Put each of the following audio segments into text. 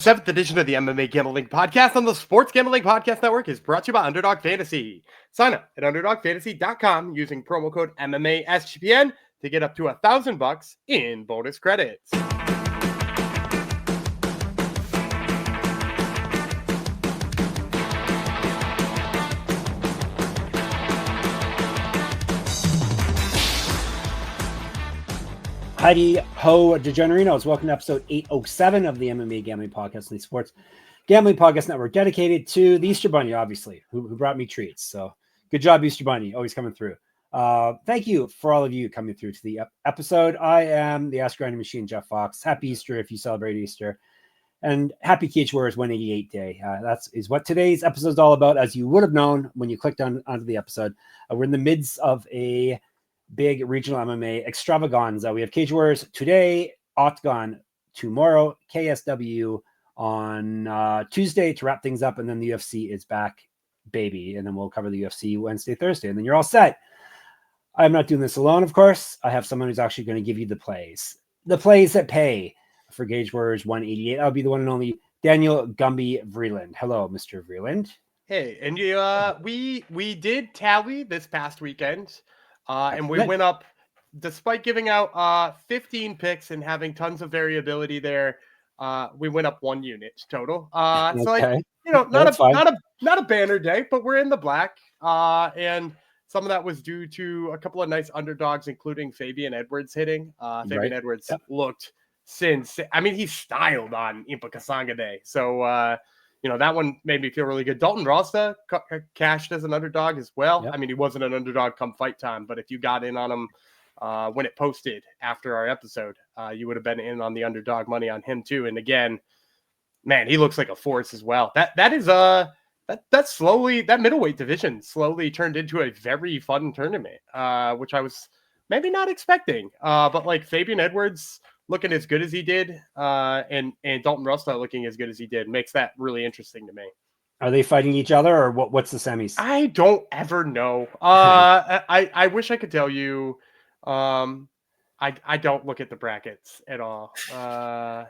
Seventh edition of the MMA Gambling Podcast on the Sports Gambling Podcast Network is brought to you by Underdog Fantasy. Sign up at UnderdogFantasy.com using promo code MMA SGPN to get up to $1,000 in bonus credits. Heidi Ho DeGenerinos, welcome to episode 807 of the MMA Gambling Podcast on the Sports Gambling Podcast Network, dedicated to the Easter Bunny, obviously, who brought me treats. So good job, Easter Bunny, always coming through. Thank you for all of you coming through to the episode. I am the Ask Grinding Machine, Jeff Fox. Happy Easter if you celebrate Easter. And happy Cage Warriors 188 Day. That is what today's episode is all about, as you would have known when you clicked onto the episode. We're in the midst of a big regional MMA extravaganza. We have Cage Warriors today, Octagon tomorrow, KSW on Tuesday to wrap things up, and then the UFC is back, baby. And then we'll cover the UFC Wednesday, Thursday, and then you're all set. I'm not doing this alone, of course. I have someone who's actually going to give you the plays that pay for Cage Warriors 188. I'll be the one and only Daniel Gumby Vreeland. Hello, Mr. Vreeland. Hey, and we did tally this past weekend. And we went up, despite giving out 15 picks and having tons of variability there. We went up 1 unit total. So like, not a banner day, but we're in the black. And some of that was due to a couple of nice underdogs, including Fabian Edwards hitting. Fabian Edwards looked he's styled on Impa Kasanga Day. So that one made me feel really good. Dalton Rosta cashed as an underdog as well. Yep. I mean, he wasn't an underdog come fight time, but if you got in on him when it posted after our episode, you would have been in on the underdog money on him too. And again, man, he looks like a force as well. That middleweight division slowly turned into a very fun tournament, which I was maybe not expecting. But like Fabian Edwards looking as good as he did, and Dalton Rosta looking as good as he did, makes that really interesting to me. Are they fighting each other, or what's the semis? I don't ever know. I wish I could tell you. I don't look at the brackets at all. I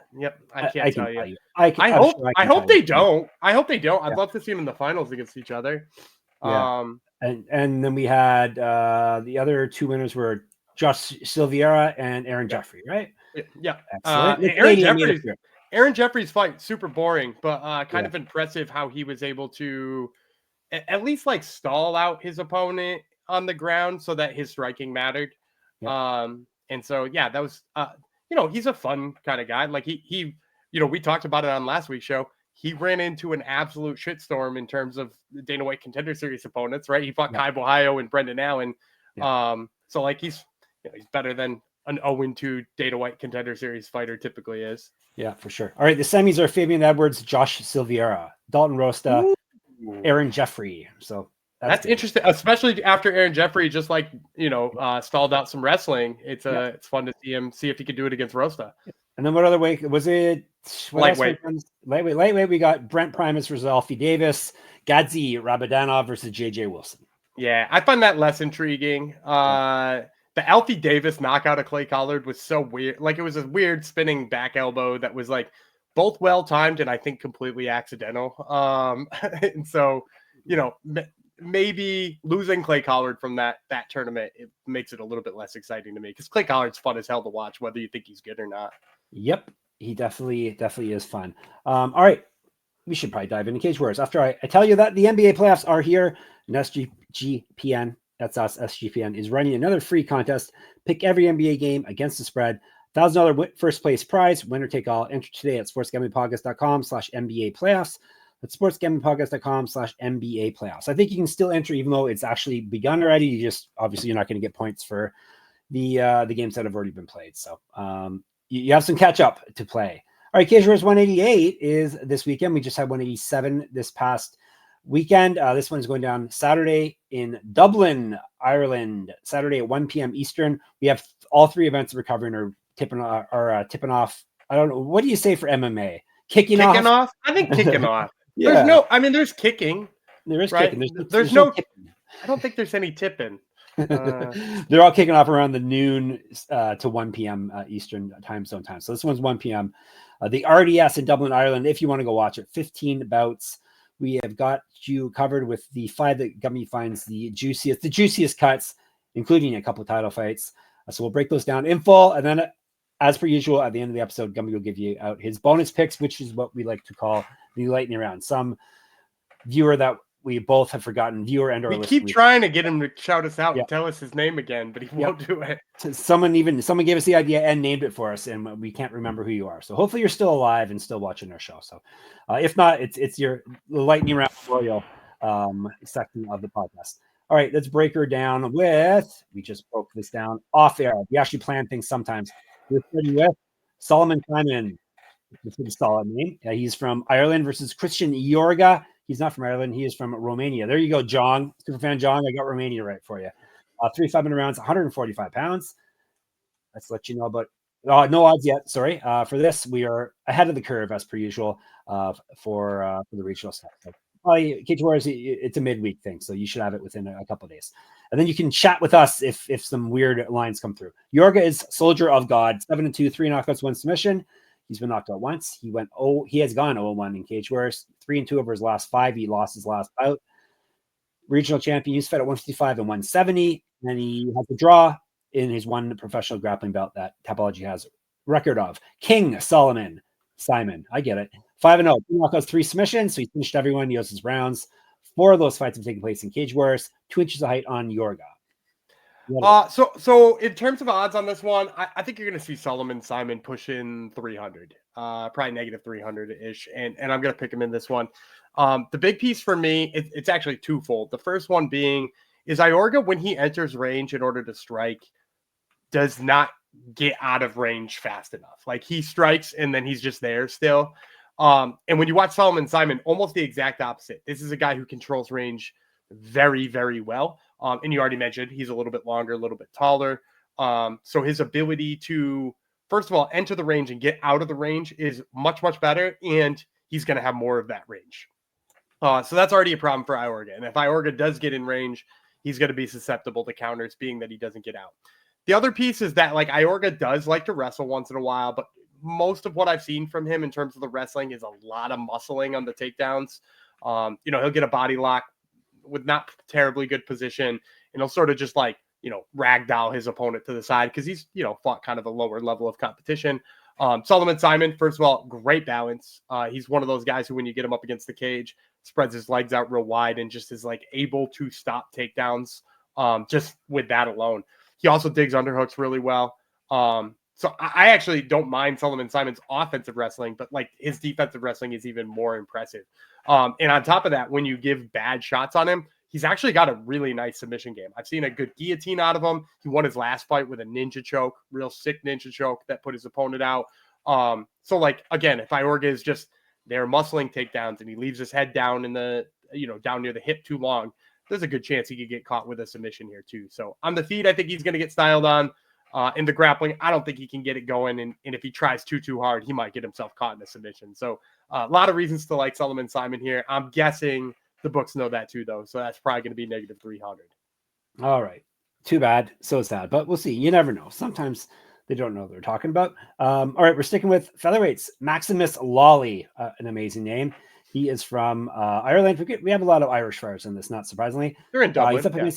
can't tell you. I hope they don't. I'd love to see them in the finals against each other. Yeah. And then we had the other two winners were Josh Silveira and Aaron Jeffrey, right? Yeah. Aaron Jeffrey's fight, super boring, but kind of impressive how he was able to at least like stall out his opponent on the ground so that his striking mattered. Yeah. And so, that was, he's a fun kind of guy. Like he, we talked about it on last week's show. He ran into an absolute shitstorm in terms of the Dana White Contender Series opponents, right? He fought Kai Bohayo and Brendan Allen. Yeah. So like he's better than an 0-2 Dana White Contender Series fighter typically is. Yeah, for sure. All right, the semis are Fabian Edwards, Josh Silveira, Dalton Rosta, Aaron Jeffrey. So that's interesting, especially after Aaron Jeffrey just stalled out some wrestling. It's fun to see if he could do it against Rosta. And then what other way was it? Lightweight. Lightweight. We got Brent Primus versus Alfie Davis, Gadzi Rabadanov versus JJ Wilson. Yeah, I find that less intriguing. The Alfie Davis knockout of Clay Collard was so weird. Like it was a weird spinning back elbow that was like both well timed and I think completely accidental. And so, maybe losing Clay Collard from that tournament, it makes it a little bit less exciting to me because Clay Collard's fun as hell to watch, whether you think he's good or not. Yep, he definitely is fun. All right, we should probably dive into Cage Warriors after I tell you that the NBA playoffs are here. And SGPN, that's us, SGPN, is running another free contest. Pick every NBA game against the spread. $1,000 first place prize, winner take all. Enter today at sportsgamblingpodcast.com/NBA playoffs. That's sportsgamblingpodcast.com/NBA playoffs. I think you can still enter even though it's actually begun already. You just, obviously, you're not going to get points for the games that have already been played. So you have some catch up to play. All right, Cage Warriors 188 is this weekend. We just had 187 this past weekend. This one's going down Saturday in Dublin, Ireland, Saturday at 1 p.m. Eastern. We have all three events we're covering are tipping off. I don't know. What do you say for MMA? Kicking off? I think kicking off. Yeah. There's kicking. There is right? kicking. There's no tipping. I don't think there's any tipping. They're all kicking off around the noon to 1 p.m. Eastern time zone time. So this one's 1 p.m. The RDS in Dublin, Ireland, if you want to go watch it. 15 bouts. We have got you covered with the 5 that Gummy finds the juiciest cuts, including a couple of title fights. So we'll break those down in full. And then, as per usual, at the end of the episode, Gummy will give you out his bonus picks, which is what we like to call the lightning round. Some viewer that we both have forgotten, viewer and or we keep trying to get him to shout us out and tell us his name again, but he won't do it. Someone gave us the idea and named it for us, and we can't remember who you are. So hopefully you're still alive and still watching our show. So if not, it's the lightning round royal section of the podcast. All right, let's break her down with. We just broke this down off air. We actually plan things sometimes. We're starting with Solomon Simon. It's a pretty solid name. He's from Ireland versus Cristian Iorga. He's not from Ireland. He is from Romania. There you go, John. Superfan John. I got Romania right for you. 3 5-minute rounds, 145 pounds. Let's let you know about no odds yet. Sorry. For this, we are ahead of the curve as per usual for the regional stuff. So, Cage Warriors, it's a midweek thing, so you should have it within a couple of days. And then you can chat with us if some weird lines come through. Iorga is Soldier of God, 7-2, 3 knockouts, 1 submission. He's been knocked out once. He has gone 0-1 in Cage Warriors, 3-2 over his last 5. He lost his last bout. Regional champion. He's fed at 155 and 170, and he has a draw in his one professional grappling bout that Tapology has record of. King Solomon Simon. I get it. 5-0, 2 knockouts, 3 submissions. So he finished everyone. He has his rounds. 4 of those fights have taken place in Cage Warriors. 2 inches of height on Iorga. So in terms of odds on this one, I think you're going to see Solomon Simon pushing 300, probably negative 300-ish, and I'm going to pick him in this one. The big piece for me, it's actually twofold. The first one being is Iorga, when he enters range in order to strike, does not get out of range fast enough. Like, he strikes and then he's just there still. And when you watch Solomon Simon, almost the exact opposite. This is a guy who controls range very, very well. And you already mentioned he's a little bit longer, a little bit taller. So his ability to, first of all, enter the range and get out of the range is much, much better. And he's going to have more of that range. So that's already a problem for Iorga. And if Iorga does get in range, he's going to be susceptible to counters, being that he doesn't get out. The other piece is that, like, Iorga does like to wrestle once in a while, but most of what I've seen from him in terms of the wrestling is a lot of muscling on the takedowns. He'll get a body lock with not terribly good position, and he'll sort of just ragdoll his opponent to the side because he's, fought kind of a lower level of competition. Solomon Simon, first of all, great balance. He's one of those guys who, when you get him up against the cage, spreads his legs out real wide and just is able to stop takedowns just with that alone. He also digs underhooks really well. So I actually don't mind Solomon Simon's offensive wrestling, but his defensive wrestling is even more impressive. And on top of that, when you give bad shots on him, he's actually got a really nice submission game. I've seen a good guillotine out of him. He won his last fight with a ninja choke, real sick ninja choke that put his opponent out. Again, if Iorga is just there muscling takedowns and he leaves his head down in the, down near the hip too long, there's a good chance he could get caught with a submission here too. So on the feet, I think he's going to get styled on. In the grappling, I don't think he can get it going. And if he tries too hard, he might get himself caught in a submission. So a lot of reasons to like Solomon Simon here. I'm guessing the books know that too, though. So that's probably going to be negative 300. All right. Too bad. So sad. But we'll see. You never know. Sometimes they don't know what they're talking about. All right. We're sticking with featherweights. Maximus Lally, an amazing name. He is from Ireland. We have a lot of Irish fighters in this, not surprisingly. They're in Dublin.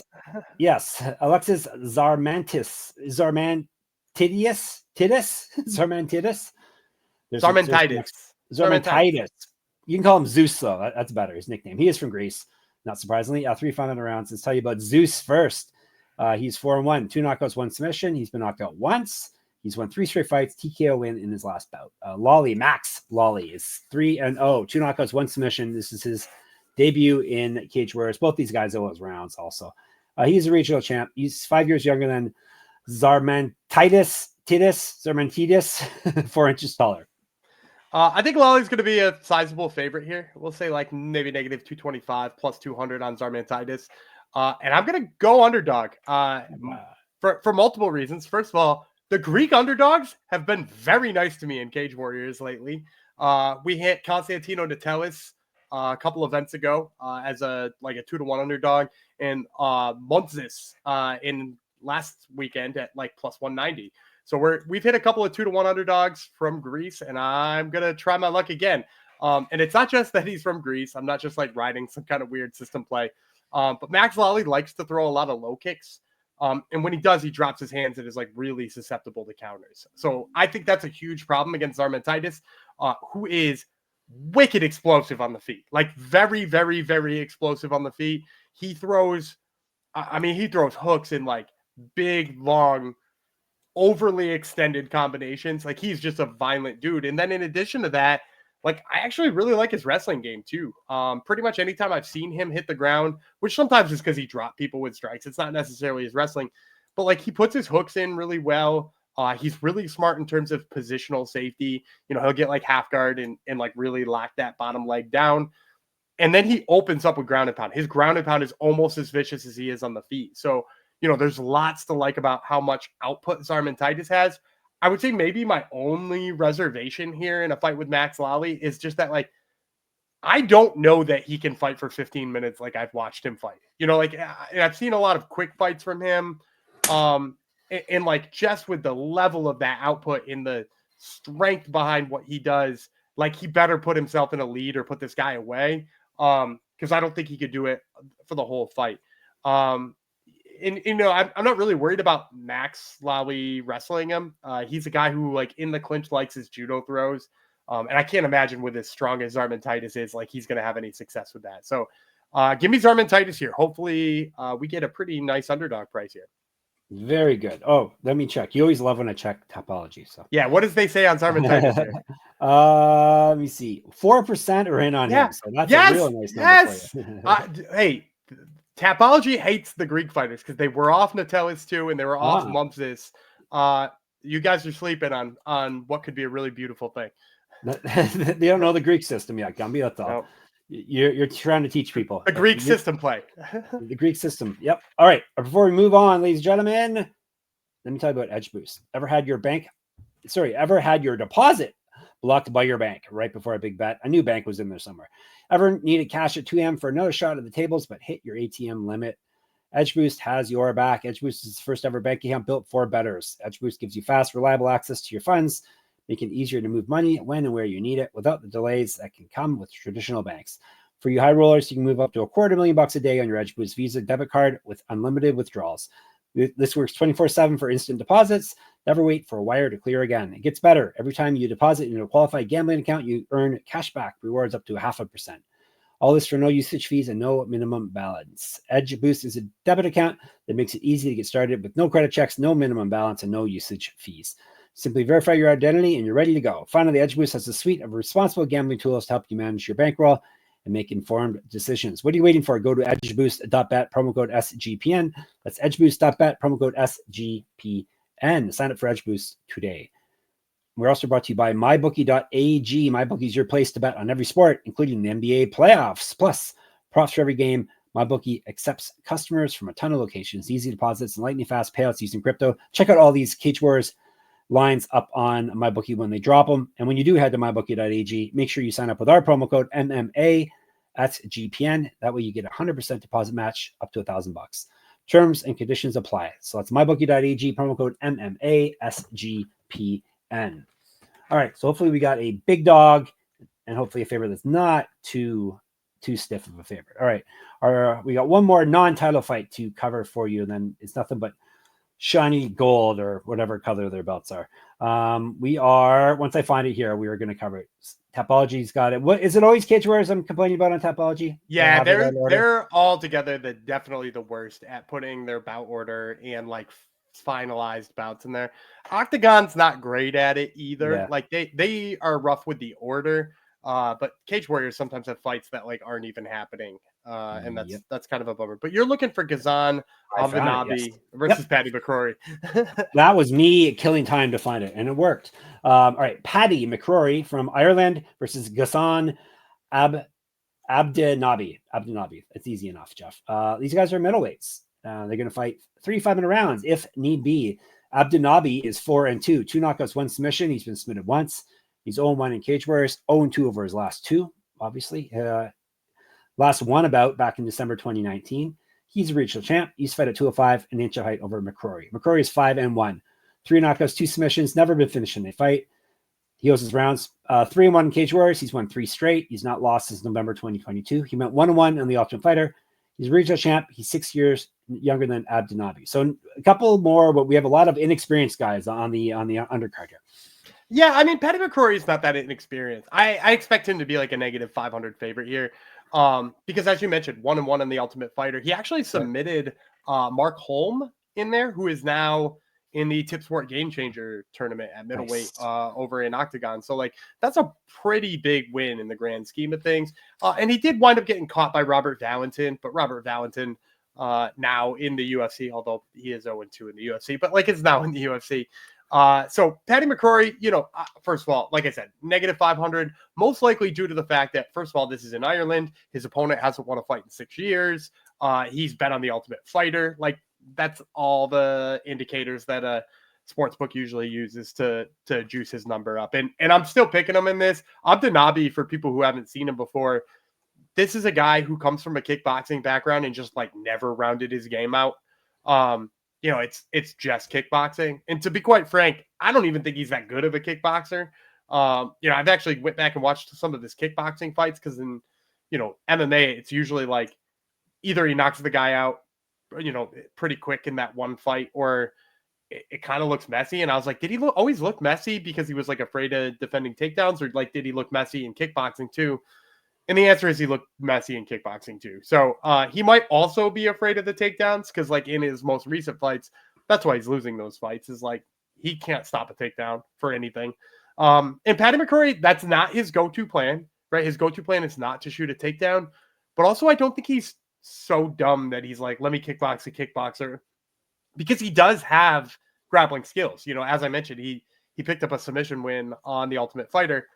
Yes. Alexis Tsarmantidis. Tsarmantidis. You can call him Zeus, though. That's better. His nickname. He is from Greece, not surprisingly. 3 500 rounds. Let's tell you about Zeus first. He's 4-1, 2 knockouts, 1 submission. He's been knocked out once. He's won 3 straight fights, TKO win in his last bout. Max Lally is 3-0, 2 knockouts, 1 submission. This is his debut in Cage Warriors. Both these guys owe his rounds also. He's a regional champ. He's 5 years younger than Tsarmantidis, 4 inches taller. I think Lally's going to be a sizable favorite here. We'll say maybe negative 225 plus 200 on Tsarmantidis. And I'm going to go underdog for multiple reasons. First of all, the Greek underdogs have been very nice to me in Cage Warriors lately. We hit Konstantino Natellis a couple events ago as a 2-1 underdog, and Montzis in last weekend at plus 190. So we've hit a couple of 2-1 underdogs from Greece, and I'm gonna try my luck again. And it's not just that he's from Greece. I'm not just like riding some kind of weird system play. But Max Lally likes to throw a lot of low kicks. And when he does, he drops his hands and is like really susceptible to counters. So I think that's a huge problem against Tsarmantidis, who is wicked explosive on the feet, like very, very, very explosive on the feet. He throws hooks in like big, long, overly extended combinations. Like he's just a violent dude. And then in addition to that, like I actually really like his wrestling game too. Pretty much anytime I've seen him hit the ground, which sometimes is because he dropped people with strikes. It's not necessarily his wrestling, but like he puts his hooks in really well. He's really smart in terms of positional safety. You know, he'll get like half guard and like really lock that bottom leg down. And then he opens up with ground and pound. His ground and pound is almost as vicious as he is on the feet. So, you know, there's lots to like about how much output Tsarmantidis has. I would say maybe my only reservation here in a fight with Max Lally is just that, like, I don't know that he can fight for 15 minutes like I've watched him fight. You know, like I've seen a lot of quick fights from him. And like just with the level of that output in the strength behind what he does, like he better put himself in a lead or put this guy away. Because I don't think he could do it for the whole fight. And you know, I'm not really worried about Max Lally wrestling him. He's a guy who, like, in the clinch likes his judo throws. And I can't imagine with as strong as Tsarmantidis is, like, he's going to have any success with that. So give me Tsarmantidis here. Hopefully we get a pretty nice underdog price here. Very good. Oh, let me check. You always love when I check Topology. So yeah, what does they say on Tsarmantidis here? Let me see. 4% are in on him. So that's a real nice number for you. Hey, Tapology hates the Greek fighters because they were off Natellis too, and they were off Mumpsis. You guys are sleeping on what could be a really beautiful thing. They don't know the Greek system yet, Gumby. That's all. No. You're trying to teach people. The Greek system play. The Greek system. Yep. All right. Before we move on, ladies and gentlemen, let me tell you about Edge Boost. Ever had your deposit blocked by your bank right before a big bet? A new bank was in there somewhere. Ever needed cash at 2 a.m. for another shot at the tables, but hit your ATM limit? Edge Boost has your back. Edge Boost is the first ever bank account built for bettors. Edge Boost gives you fast, reliable access to your funds, making it easier to move money when and where you need it without the delays that can come with traditional banks. For you high rollers, you can move up to $250,000 a day on your Edge Boost Visa debit card with unlimited withdrawals. This works 24/7 for instant deposits. Never wait for a wire to clear again. It gets better. Every time you deposit into a qualified gambling account, you earn cashback rewards up to 0.5%. All this for no usage fees and no minimum balance. Edge Boost is a debit account that makes it easy to get started with no credit checks, no minimum balance, and no usage fees. Simply verify your identity and you're ready to go. Finally, Edge Boost has a suite of responsible gambling tools to help you manage your bankroll and make informed decisions. What are you waiting for? Go to edgeboost.bet, promo code SGPN. That's edgeboost.bet, promo code SGPN. Sign up for Edge Boost today. We're also brought to you by mybookie.ag. MyBookie is your place to bet on every sport, including the NBA playoffs. Plus, props for every game. MyBookie accepts customers from a ton of locations, easy deposits, and lightning fast payouts using crypto. Check out all these Cage Wars lines up on MyBookie when they drop them. And when you do head to mybookie.ag, make sure you sign up with our promo code MMA at GPN. That way you get a 100% deposit match up to $1,000. Terms and conditions apply. So that's mybookie.ag, promo code MMA SGPN. All right. So hopefully we got a big dog and hopefully a favorite that's not too stiff of a favorite. All right. We got one more non-title fight to cover for you. And then it's nothing but shiny gold or whatever color their belts are. Once I find it here, we are going to cover it. Tapology's got it. What is it always Cage Wars I'm complaining about on Tapology? Yeah, they're all together definitely the worst at putting their bout order and like finalized bouts in there. Octagon's not great at it either. Yeah. Like they are rough with the order. But Cage Warriors sometimes have fights that like aren't even happening. And that's kind of a bummer. But you're looking for Ghassan Abdenabi versus Paddy McCorry. That was me killing time to find it, and it worked. All right, Paddy McCorry from Ireland versus Ghassan Abdenabi. It's easy enough, Jeff. These guys are middleweights. They're going to fight 3 5-minute rounds if need be. Abdenabi is 4-2, 2 knockouts, 1 submission. He's been submitted once. He's 0-1 in Cage Warriors, 0-2 over his last 2, obviously. Last one about back in December 2019. He's a regional champ. He's fed at 205, an inch of height over McCorry. McCorry is 5-1. 3 knockouts, 2 submissions, never been finished in a fight. He goes his rounds 3-1 in Cage Warriors. He's won 3 straight. He's not lost since November 2022. He went 1-1 in the Ultimate Fighter. He's a regional champ. He's 6 years younger than Abdenabi. So a couple more, but we have a lot of inexperienced guys on the undercard here. Yeah, I mean, Paddy McCorry is not that inexperienced. I expect him to be like a negative 500 favorite here. Because as you mentioned, 1-1 in the Ultimate Fighter. He actually submitted Mark Holm in there, who is now in the Tip Sport Game Changer tournament at middleweight over in Octagon. So like that's a pretty big win in the grand scheme of things. And he did wind up getting caught by Robert Valentin, but Robert Valentin now in the UFC, although he is 0-2 in the UFC, but like it's now in the UFC. So Paddy McCorry, first of all, like I said, negative 500, most likely due to the fact that, first of all, this is in Ireland. His opponent hasn't won a fight in 6 years. He's bet on the Ultimate Fighter. Like that's all the indicators that a sportsbook usually uses to juice his number up. And I'm still picking him in this. Abdenabi, for people who haven't seen him before, this is a guy who comes from a kickboxing background and just like never rounded his game out. It's just kickboxing. And to be quite frank, I don't even think he's that good of a kickboxer. I've actually went back and watched some of his kickboxing fights because in, MMA, it's usually like either he knocks the guy out, pretty quick in that one fight, or it kind of looks messy. And I was like, did he always look messy because he was like afraid of defending takedowns, or like, did he look messy in kickboxing too? And the answer is he looked messy in kickboxing too. So he might also be afraid of the takedowns because like in his most recent fights, that's why he's losing those fights, is like he can't stop a takedown for anything. And Paddy McCorry, that's not his go-to plan, right? His go-to plan is not to shoot a takedown. But also I don't think he's so dumb that he's like, let me kickbox a kickboxer, because he does have grappling skills. As I mentioned, he picked up a submission win on the Ultimate Fighter.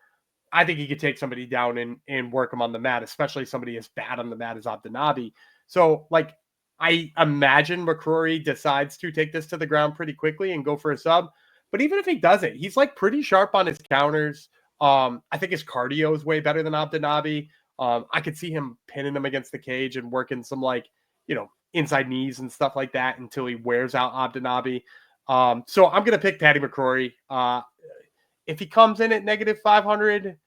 I think he could take somebody down and work him on the mat, especially somebody as bad on the mat as Abdenabi. So, like, I imagine McCrory decides to take this to the ground pretty quickly and go for a sub. But even if he doesn't, he's, like, pretty sharp on his counters. I think his cardio is way better than Abdenabi. I could see him pinning him against the cage and working some, like, inside knees and stuff like that until he wears out Abdenabi. So I'm going to pick Paddy McCrory. If he comes in at negative 500,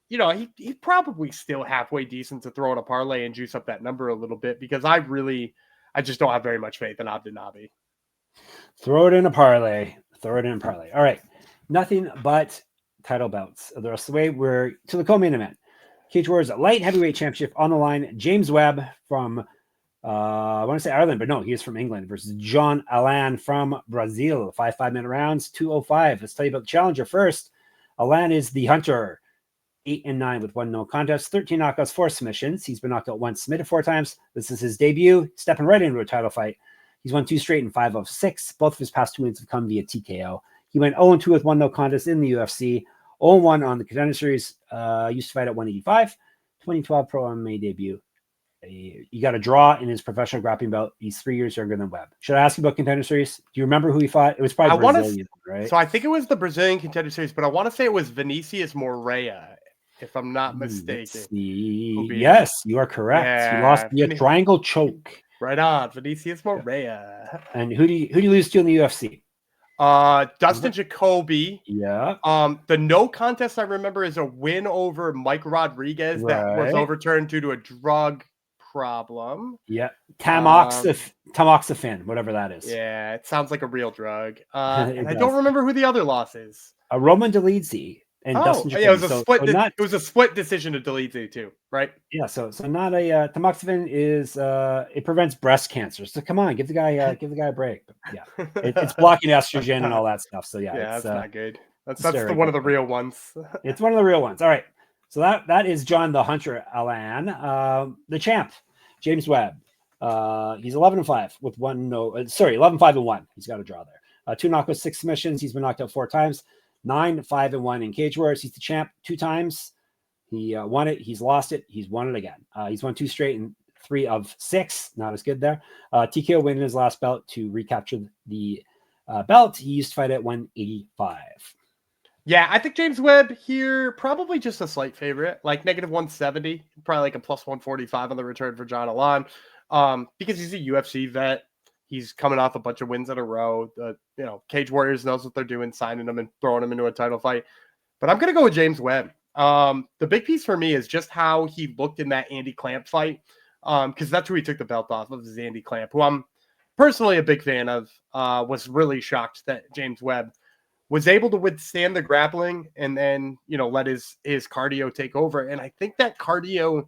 he's probably still halfway decent to throw in a parlay and juice up that number a little bit, because I just don't have very much faith in Abdenabi. Throw it in a parlay. All right. Nothing but title bouts. The rest of the way, we're to the co-main event. Cage Warriors Light Heavyweight Championship on the line. James Webb from, I want to say Ireland, but no, he is from England, versus John Allan from Brazil. 5-minute rounds, 2:05. Let's tell you about the challenger first. Allan is the hunter, 8-9 with 1 no contest, 13 knockouts, 4 submissions. He's been knocked out once, submitted 4 times. This is his debut, stepping right into a title fight. He's won 2 straight and 5 of 6. Both of his past 2 wins have come via TKO. He went 0-2 with 1 no contest in the UFC, 0-1 on the Contender Series. Used to fight at 185, 2012 Pro MMA debut. He got a draw in his professional grappling bout. He's 3 years younger than Webb. Should I ask you about Contender Series? Do you remember who he fought? It was probably Brazilian, right? So I think it was the Brazilian Contender Series, but I want to say it was Vinicius Moreira, if I'm not mistaken. Yes, you are correct. Yeah. He lost via triangle choke. Right on, Vinicius Moreira. And who do you lose to in the UFC? Dustin Jacoby. Yeah. The no contest I remember is a win over Mike Rodriguez that was overturned due to a drug problem. Yeah. Tamoxifen, whatever that is. Yeah, it sounds like a real drug. And I don't remember who the other loss is. Roman Dolidze and Dustin Jacoby. Yeah, it was a split decision to Dolidze too, right? Yeah, so not a tamoxifen is it prevents breast cancer. So come on, give the guy a break. But yeah, it's blocking estrogen and all that stuff. So yeah, that's not good. That's one of the real ones. It's one of the real ones. All right, so that is John the Hunter Allan, the champ, James Webb. He's 11-5 with 11-5-1. He's got a draw there. 2 knockouts, 6 submissions. He's been knocked out 4 times. 9-5-1 in Cage Warriors. He's the champ 2 times. He won it. He's lost it. He's won it again. He's won 2 straight and 3 of 6. Not as good there. TKO win in his last bout to recapture the belt. He used to fight at 185. Yeah, I think James Webb here, probably just a slight favorite, like negative 170, probably like a plus 145 on the return for John Allan, because he's a UFC vet. He's coming off a bunch of wins in a row. The Cage Warriors knows what they're doing, signing him and throwing him into a title fight. But I'm going to go with James Webb. The big piece for me is just how he looked in that Andy Clamp fight, because that's who he took the belt off of, is Andy Clamp, who I'm personally a big fan of. Was really shocked that James Webb was able to withstand the grappling and then, let his cardio take over. And I think that cardio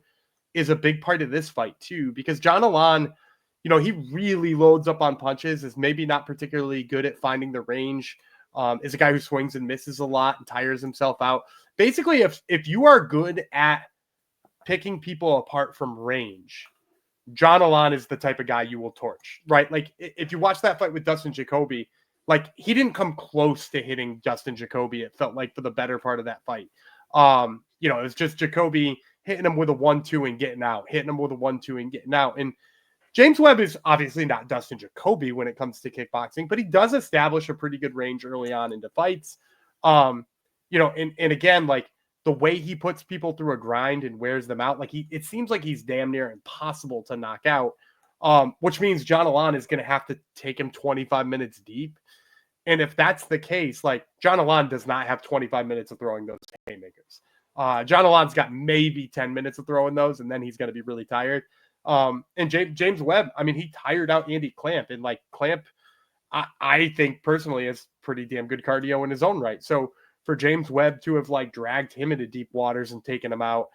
is a big part of this fight too, because John Allan, he really loads up on punches, is maybe not particularly good at finding the range, is a guy who swings and misses a lot and tires himself out. Basically, if you are good at picking people apart from range, John Allan is the type of guy you will torch, right? Like, if you watch that fight with Dustin Jacoby, like, he didn't come close to hitting Dustin Jacoby, it felt like, for the better part of that fight. It was just Jacoby hitting him with a 1-2 and getting out, hitting him with a 1-2 and getting out. And James Webb is obviously not Dustin Jacoby when it comes to kickboxing, but he does establish a pretty good range early on into fights. And again, like, the way he puts people through a grind and wears them out, like, it seems like he's damn near impossible to knock out, which means John Allan is going to have to take him 25 minutes deep. And if that's the case, like, John Allan does not have 25 minutes of throwing those haymakers. John Allan's got maybe 10 minutes of throwing those, and then he's going to be really tired. And James Webb, I mean, he tired out Andy Clamp, and, like, Clamp, I think personally is pretty damn good cardio in his own right. So for James Webb to have, like, dragged him into deep waters and taken him out,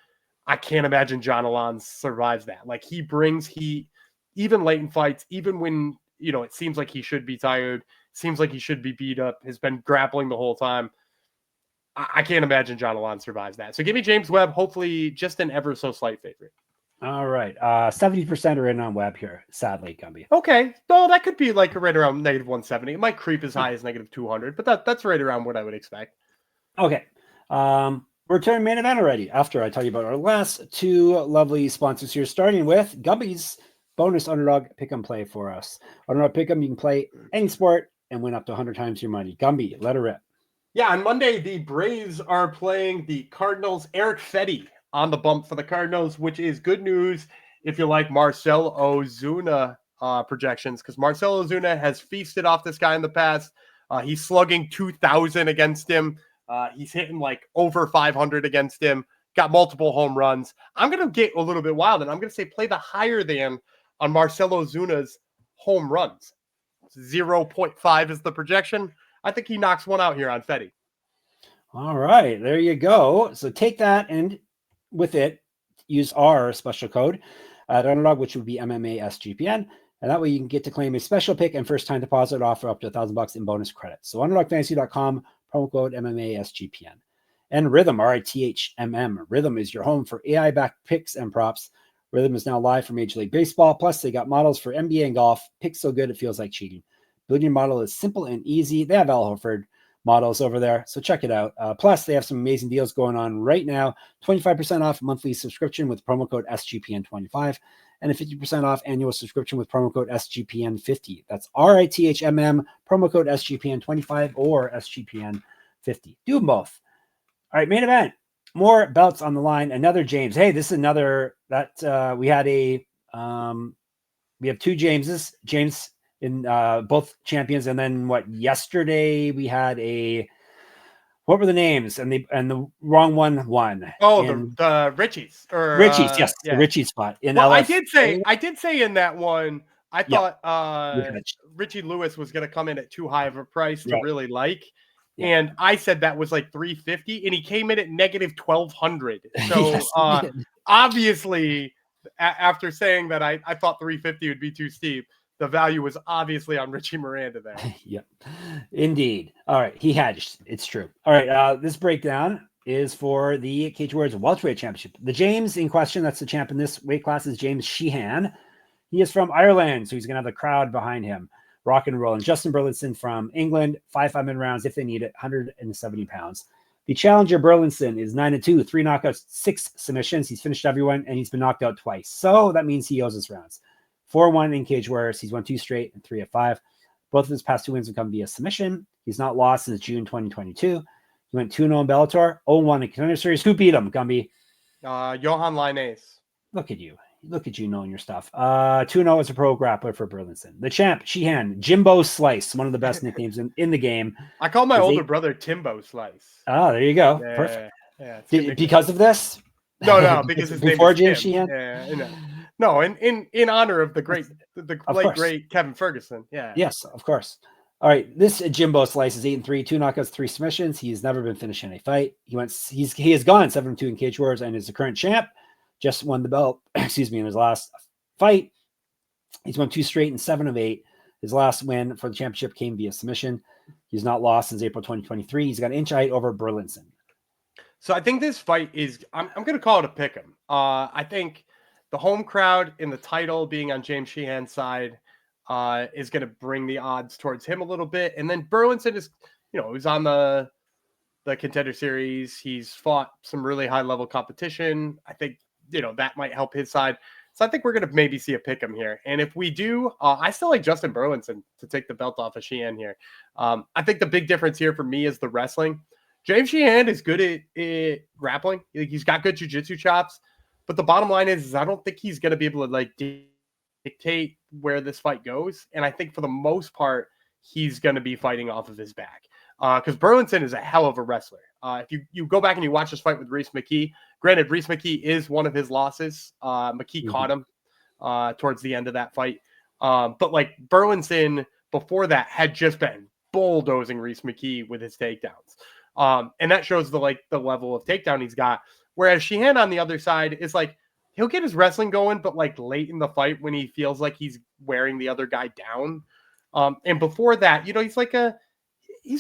I can't imagine John Allan survives that. Like, he brings heat even late in fights, even when, it seems like he should be tired, seems like he should be beat up, has been grappling the whole time. I can't imagine John Allan survives that. So give me James Webb, hopefully just an ever so slight favorite. All right. 70% are in on Webb here, sadly, Gumby. Okay. No, that could be like right around -170. It might creep as high as -200, but that's right around what I would expect. Okay. We're turning main event already after I tell you about our last two lovely sponsors here, starting with Gumby's bonus underdog pick and play for us. Underdog pick 'em, you can play any sport and win up to 100 times your money. Gumby, let her rip. Yeah, on Monday, the Braves are playing the Cardinals. Eric Fetty on the bump for the Cardinals, which is good news if you like Marcell Ozuna projections, because Marcell Ozuna has feasted off this guy in the past. He's slugging 2,000 against him. He's hitting like over 500 against him, got multiple home runs. I'm going to get a little bit wild, and I'm going to say play the higher than on Marcell Ozuna's home runs. 0.5 is the projection. I think he knocks one out here on Fetty. All right, there you go. So take that, and with it, use our special code at Underdog, which would be MMA SGPN. And that way you can get to claim a special pick and first-time deposit offer up to $1,000 in bonus credits. So UnderdogFantasy.com, promo code MMA SGPN. And Rhythm, RITHMM. Rhythm is your home for AI-backed picks and props. Rhythm is now live for Major League Baseball. Plus, they got models for NBA and golf. Picks so good it feels like cheating. Building your model is simple and easy. They have Al Horford models over there, so check it out. Plus, they have some amazing deals going on right now. 25% off monthly subscription with promo code SGPN25, and a 50% off annual subscription with promo code SGPN50. That's RITHMM, promo code SGPN25 or SGPN50. Do them both. All right, main event. More belts on the line. Another James. Hey, this is another that we had a we have two Jameses. James in both champions, and then yesterday we had what were the names, and the wrong one won. The Richies yes, yeah. The Richie spot in I did say in that one I thought yeah. Richie Lewis was going to come in at too high of a price to really like. Yeah. And I said that was like 350, and he came in at -1,200. So Yes, obviously, after saying that I thought 350 would be too steep, the value was obviously on Richie Miranda there. Yep, indeed. All right, he hedged. It's true. All right, this breakdown is for the Cage Warriors Welterweight Championship. The James in question, that's the champ in this weight class, is James Sheehan. He is from Ireland, so he's going to have the crowd behind him. Rock and roll. And Justin Burlinson from England, 5-minute rounds if they need it, 170 pounds. The challenger Burlinson is 9-2, 3 knockouts, 6 submissions. He's finished everyone, and he's been knocked out twice. So that means he owes us rounds. 4-1 in Cage Warriors. He's won 2 straight and 3 of 5. Both of his past 2 wins have come via submission. He's not lost since June 2022. He went 2-0 in Bellator, 0-1 in Contender Series. Who beat him, Gumby? Johan Linnaeus. Look at you. Look at you knowing your stuff. 2-0 as a pro grappler for Burlinson. The champ, Sheehan, Jimbo Slice, one of the best nicknames in the game. I call my older brother Timbo Slice. Oh, there you go. Yeah, Perfect. Yeah, Because of this? No, because his name before is James Tim. Sheehan? Yeah, no, in honor of the late great Kevin Ferguson. Yeah. Yes, of course. All right, this Jimbo Slice is 8-3, 2 knockouts, 3 submissions. He's never been finished in a fight. He has gone 7-2 in Cage Wars and is the current champ. Just won the belt, in his last fight. He's won 2 straight and 7 of 8. His last win for the championship came via submission. He's not lost since April 2023. He's got an inch height over Burlinson. So I think this fight is, I'm going to call it a pick'em. I think the home crowd in the title being on James Sheehan's side is going to bring the odds towards him a little bit. And then Burlinson is, he's on the Contender Series. He's fought some really high level competition. I think, that might help his side. So I think we're going to maybe see a pick'em here. And if we do, I still like Justin Burlinson to take the belt off of Sheehan here. I think the big difference here for me is the wrestling. James Sheehan is good at grappling. He's got good jiu-jitsu chops. But the bottom line is I don't think he's going to be able to dictate where this fight goes. And I think for the most part, he's going to be fighting off of his back. Because Burlinson is a hell of a wrestler. If you go back and you watch this fight with Reese McKee, granted, Reese McKee is one of his losses. McKee caught him towards the end of that fight. But like Burlinson before that had just been bulldozing Reese McKee with his takedowns. And that shows the level of takedown he's got. Whereas Sheehan on the other side is like, he'll get his wrestling going, but like late in the fight when he feels like he's wearing the other guy down. And before that, he's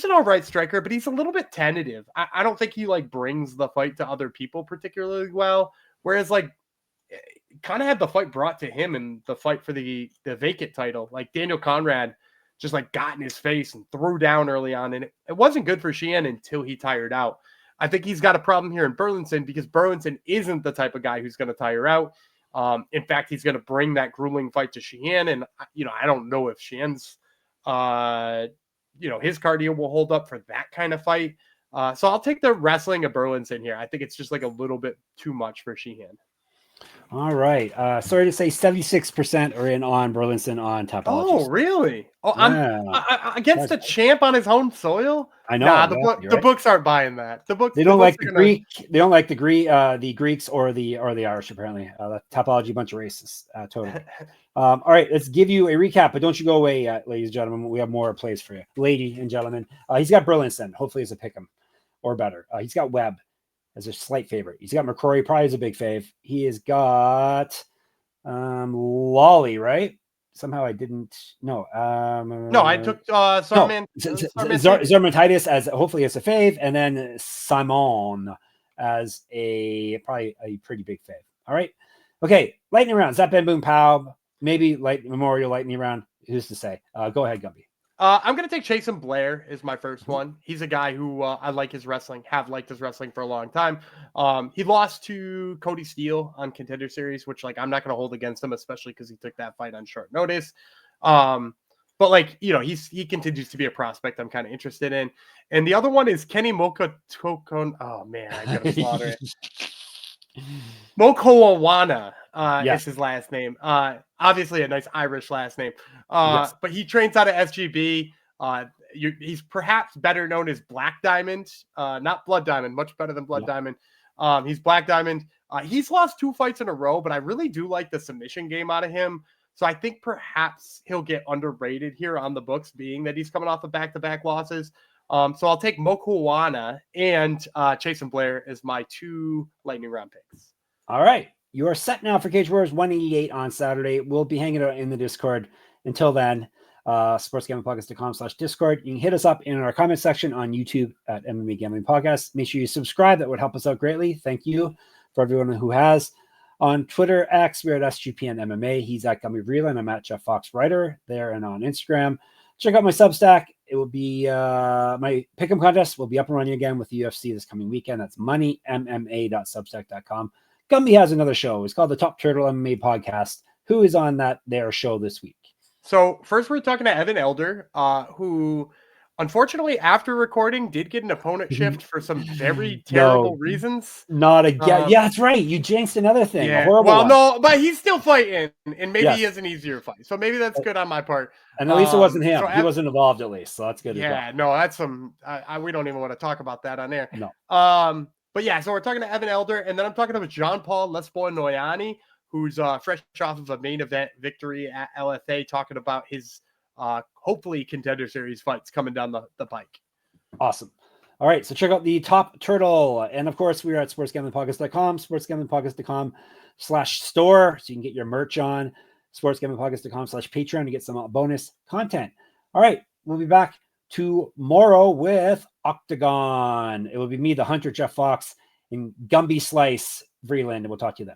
an all right striker, but he's a little bit tentative. I don't think he brings the fight to other people particularly well. Whereas kind of had the fight brought to him in the fight for the vacant title. Like Daniel Conrad just got in his face and threw down early on. And it wasn't good for Sheehan until he tired out. I think he's got a problem here in Burlinson because Burlinson isn't the type of guy who's going to tire out. In fact, he's going to bring that grueling fight to Sheehan. And, I don't know if Sheehan's, his cardio will hold up for that kind of fight. So I'll take the wrestling of Burlinson here. I think it's just a little bit too much for Sheehan. All right. Sorry to say 76% are in on Burlinson on Topology. Oh, really? Oh, yeah. I'm against a champ on his home soil? I know. Nah, the books aren't buying that. The books. They don't like the Greek. They don't like the Greeks or the Irish. Apparently, the Topology, a bunch of racists. Totally. All right, let's give you a recap, but don't you go away, ladies and gentlemen. We have more plays for you, ladies and gentlemen. He's got Burlinson. Hopefully, it's a pick'em or better. He's got Webb as a slight favorite. He's got McCorry, probably as a big fave. He has got Lally, right? Somehow I didn't. No. No, I took Tsarmantidis as hopefully as a fave, and then Simon as probably a pretty big fave. All right. Okay. Lightning round. Zap, Ben, Boom, Pow. Maybe Memorial Lightning round. Who's to say? Go ahead, Gumby. I'm going to take Jason Blair as my first one. He's a guy who I like his wrestling, have liked his wrestling for a long time. He lost to Cody Steele on Contender Series, which I'm not going to hold against him, especially because he took that fight on short notice. But he continues to be a prospect I'm kind of interested in. And the other one is Kenny Mokotokon. Oh man, I got to slaughter it. Mokoawana is his last name. Obviously a nice Irish last name. Yes. But he trains out of SGB. He's perhaps better known as Black Diamond, not Blood Diamond, much better than Blood Diamond. He's Black Diamond. He's lost 2 fights in a row, but I really do like the submission game out of him. So I think perhaps he'll get underrated here on the books, being that he's coming off of back-to-back losses. So I'll take Mokuwana and Jason Blair as my 2 lightning round picks. All right. You are set now for Cage Wars 188 on Saturday. We'll be hanging out in the Discord. Until then, sportsgamblingpodcast.com/Discord. You can hit us up in our comment section on YouTube at MMA Gambling Podcast. Make sure you subscribe. That would help us out greatly. Thank you for everyone who has. On Twitter, X, we're at SGPN MMA. He's at Gummy Vreeland. I'm at Jeff Fox Writer there and on Instagram. Check out my Substack. It will be my pick'em contest will be up and running again with the UFC this coming weekend. That's moneymma.substack.com. Gumby has another show. It's called the Top Turtle MMA Podcast. Who is on their show this week? So first we're talking to Evan Elder, who Unfortunately, after recording, did get an opponent shift for some very No. terrible reasons. Not again. Yeah, that's right. You jinxed another thing. A Yeah. horrible Well, one. no, but he's still fighting, and maybe Yes. he has an easier fight. So maybe that's good on my part. And at least it wasn't him. So He wasn't involved, at least. So that's good. Yeah, no, that's some. We don't even want to talk about that on air. No. But yeah, so we're talking to Evan Elder, and then I'm talking to Jean Paul Lesboy Noyani, who's fresh off of a main event victory at LFA, talking about his hopefully Contender Series fights coming down the pike. Awesome. All right, so check out the Top Turtle. And of course, we're at sportsgamblingpodcast.com, sportsgamblingpodcast.com/store. So you can get your merch on sportsgamblingpodcast.com/Patreon to get some bonus content. All right, we'll be back tomorrow with Octagon. It will be me, the Hunter, Jeff Fox, and Gumby Slice Vreeland. And we'll talk to you then.